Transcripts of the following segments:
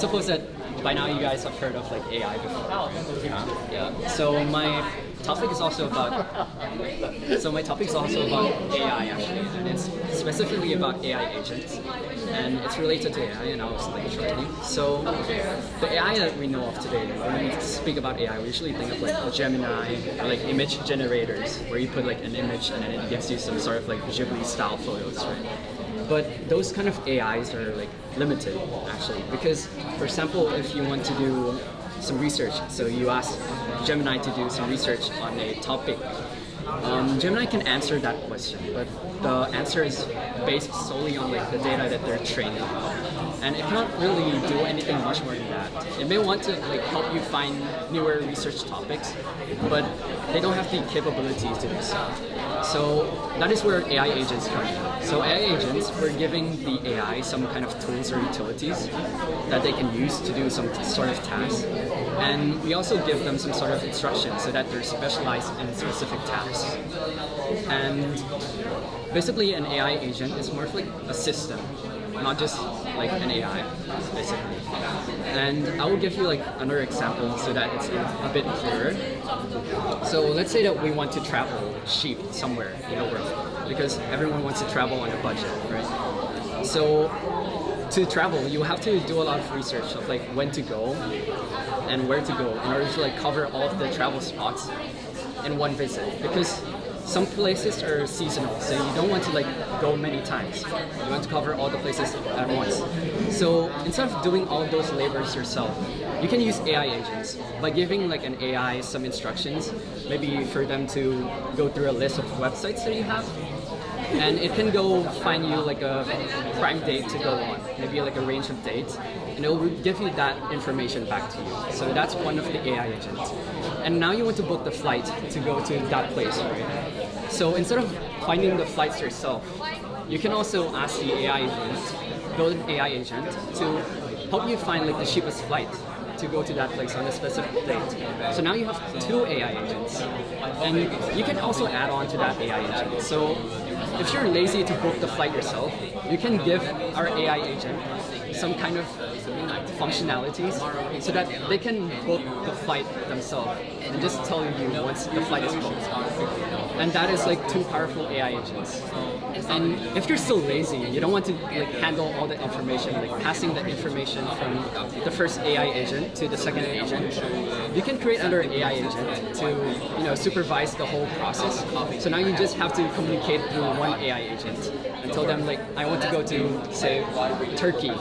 suppose that by now you guys have heard of like AI before. Yeah. So my topic is also about AI actually, and it's specifically about AI agents, and it's related to AI, and I'll explain shortly. So the AI that we know of today, when we speak about AI, we usually think of like Gemini or like image generators, where you put like an image and then it gives you some sort of like Ghibli style photos, right? But those kind of AIs are like limited actually, because for example, if you want to do some research, so you ask Gemini to do some research on a topic, Gemini can answer that question, but the answer is based solely on like the data that they're trained on, and it cannot really do anything much more than that. It may want to like help you find newer research topics, but they don't have the capabilities to do so. So that is where AI agents come in. So AI agents, we're giving the AI some kind of tools or utilities that they can use to do some sort of task. And we also give them some sort of instructions so that they're specialized in specific tasks. And basically an AI agent is more of like a system, not just like an AI, basically. And I will give you like another example so that it's a bit clearer. So let's say that we want to travel cheap somewhere in the world, because everyone wants to travel on a budget, right? So to travel, you have to do a lot of research of like when to go and where to go in order to like cover all of the travel spots in one visit, because some places are seasonal, so you don't want to like go many times. You want to cover all the places at once. So instead of doing all those labors yourself, you can use AI agents by giving like an AI some instructions, maybe for them to go through a list of websites that you have, and it can go find you like a prime date to go on, maybe like a range of dates, and it will give you that information back to you. So that's one of the AI agents. And now you want to book the flight to go to that place, right? So instead of finding the flights yourself, you can also ask the AI agent, build an AI agent to help you find like the cheapest flight to go to that place on a specific date. So now you have two AI agents, and you can also add on to that AI agent. So if you're lazy to book the flight yourself, you can give our AI agent some kind of functionalities so that they can book the flight themselves and just tell you once the flight is booked. And that is like two powerful AI agents. And if you're still lazy, you don't want to like handle all the information, like passing the information from the first AI agent to the second agent, you can create another AI agent to supervise the whole process. So now you just have to communicate through one AI agent and tell them like, I want to go to, say, Turkey,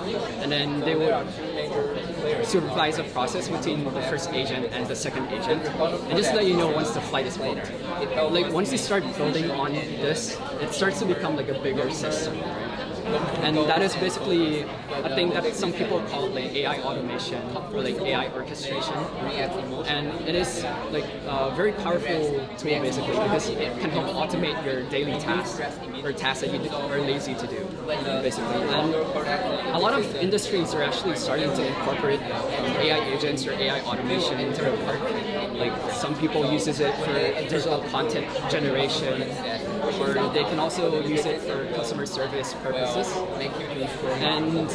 and then they will supervise the process between the first agent and the second agent, and just let you know once the flight is booked. Like once you start building on this, it starts to become like a bigger system. And that is basically a thing that some people call like AI automation or like AI orchestration. And it is like a very powerful tool basically, because it can help automate your daily tasks or tasks that you are lazy to do, basically. And a lot of industries are actually starting to incorporate AI agents or AI automation into their work. Like some people uses it for digital content generation, or they can also use it for customer service purposes. And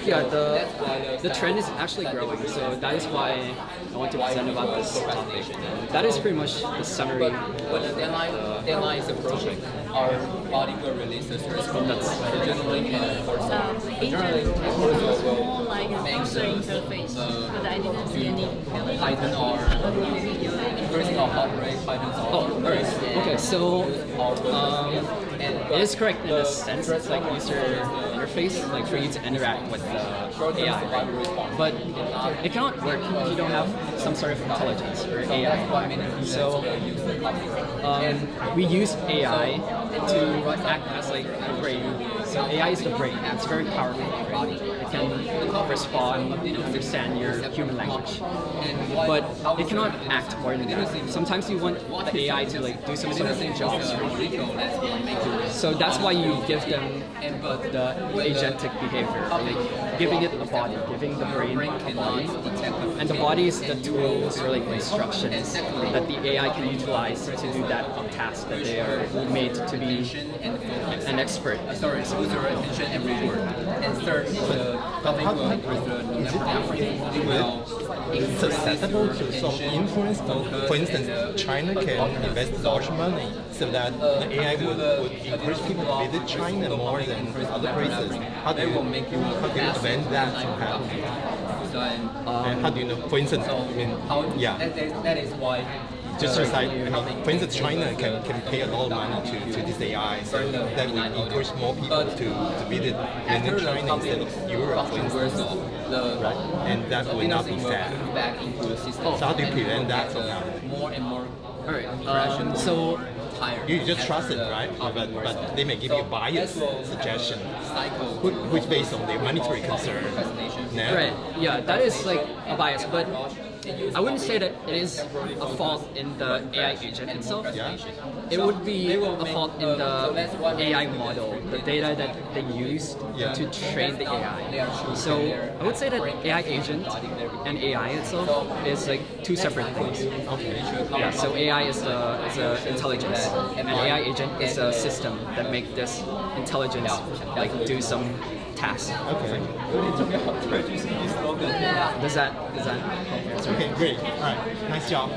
yeah, the trend is actually growing, so that is why I want to present about this topic. That is pretty much the summary of the deadline is approaching. Our body will release the source code journaling and course. More like a user interface, but I didn't see any Python or increasing our heart rate, Python or alright. Okay, so it is correct in the sense it's like user interface, like for you to interact with the AI, but it cannot work if you don't have some sort of intelligence or AI. So we use AI to act as like a brain. So AI is the brain. It's very powerful. Right? It can respond and understand your human language, but it cannot act more than that. Sometimes you want the AI to like do some sort of jobs for you. So that's why you give them the agentic behavior, like giving it a body, giving the brain a body, and the body is the tools or like instructions that the AI can utilize to do that task that they are made to be an expert. User attention and reward. And third, the it will susceptible to some influence. For instance, China can invest large money so that the AI would encourage people to visit China more than other places. How do you prevent that from happening? And how do you know? For instance, that is why. Just like, for instance, China can pay a lot of money to this AI, so that would encourage more people to visit mainland China instead of Europe, for instance. Right? And that would not be fair. So how do you prevent that from happening? More and more. All right. So you just trust it, right? But they may give you a biased suggestion, which based on their monetary concern. No? right. Yeah, that is like a bias, but I wouldn't say that it is a fault in the AI agent itself. Yeah. It would be a fault in the AI model, the data that they used to train the AI. So I would say that AI agent and AI itself is like two separate things. Okay. Yeah. So AI is the intelligence, and AI agent is a system that make this intelligence like do some task. Okay. Does that help answer? Okay, great. All right. Nice job.